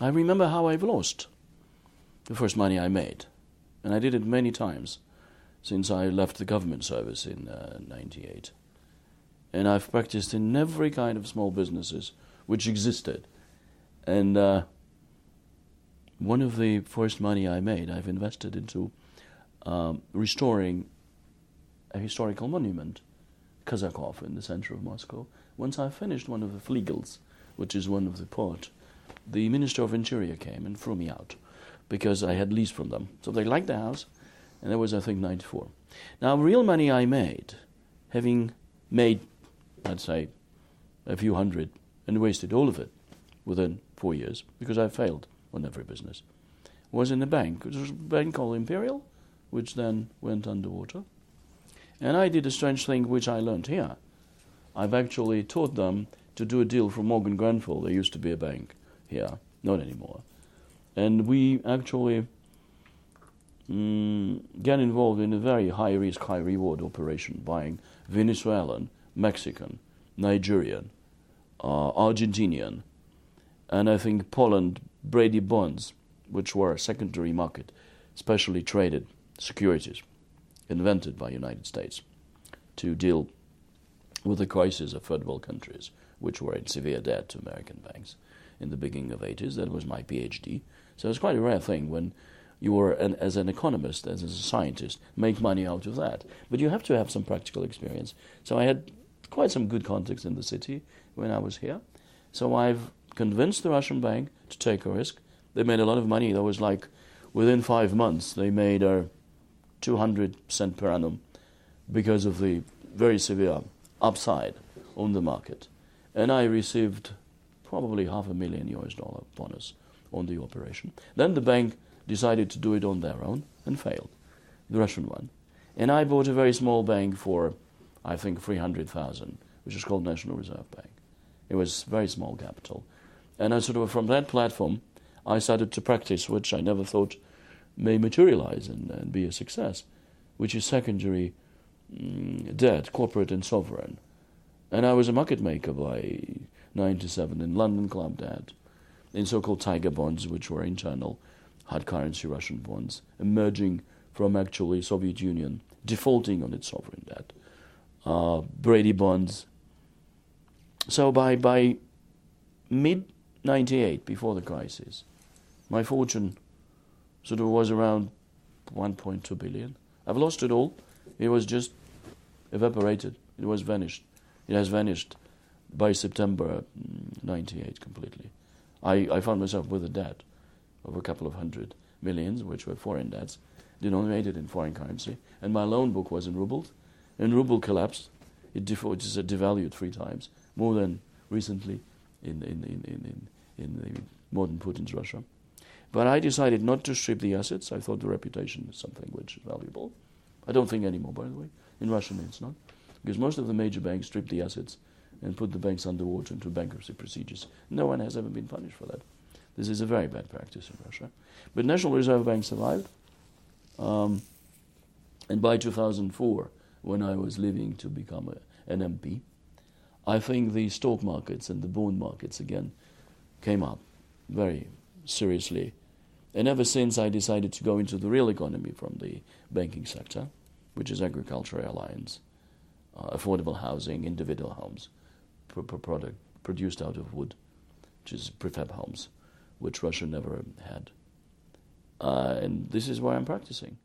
I remember how I've lost the first money I made. And I did it many times since I left the government service in 98. And I've practiced in every kind of small businesses which existed. And one of the first money I made, I've invested into restoring a historical monument, Kazakov, in the center of Moscow. Once I finished one of the fliegels, which is one of the port, the Minister of Interior came and threw me out because I had leased from them. So they liked the house, and that was, I think, 94. Now, real money I made, having made, I'd say, a few hundred, and wasted all of it within 4 years, because I failed on every business, was in a bank. It was a bank called Imperial, which then went underwater. And I did a strange thing which I learned here. I've actually taught them to do a deal for Morgan Grenfell. There used to be a bank here, not anymore. And we actually get involved in a very high-risk, high-reward operation, buying Venezuelan, Mexican, Nigerian, Argentinian, and I think Poland Brady bonds, which were a secondary market, specially traded securities invented by United States to deal with the crisis of third world countries, which were in severe debt to American banks in the beginning of the 80s. That was my PhD. So it's quite a rare thing when you are, as an economist, as a scientist, make money out of that. But you have to have some practical experience. So I had quite some good contacts in the city when I was here. So I've convinced the Russian bank to take a risk. They made a lot of money. That was like, within 5 months, they made 200% per annum because of the very severe upside on the market. And I received probably $500,000 bonus on the operation. Then the bank decided to do it on their own and failed, the Russian one. And I bought a very small bank for, I think, 300,000, which is called National Reserve Bank. It was very small capital. And I sort of, from that platform, I started to practice, which I never thought may materialize and be a success, which is secondary debt, corporate and sovereign. And I was a market maker by 97 in London club debt, in so-called tiger bonds, which were internal hard currency Russian bonds, emerging from actually Soviet Union defaulting on its sovereign debt, Brady bonds. So by mid-98, before the crisis, my fortune sort of was around 1.2 billion. I've lost it all. It was just evaporated. It was vanished. It has vanished by September 98 completely. I found myself with a debt of a couple of hundred millions, which were foreign debts, denominated in foreign currency, and my loan book was in rubles. And ruble collapsed. It devalued 3 times, more than recently in the modern Putin's Russia. But I decided not to strip the assets. I thought the reputation is something which is valuable. I don't think anymore, by the way. In Russia, it's not. Because most of the major banks stripped the assets and put the banks underwater into bankruptcy procedures. No one has ever been punished for that. This is a very bad practice in Russia. But National Reserve Bank survived. And by 2004, when I was leaving to become an MP, I think the stock markets and the bond markets again came up very seriously. And ever since, I decided to go into the real economy from the banking sector, which is agriculture, airlines, affordable housing, individual homes, product produced out of wood, which is prefab homes, which Russia never had. And this is why I'm practicing.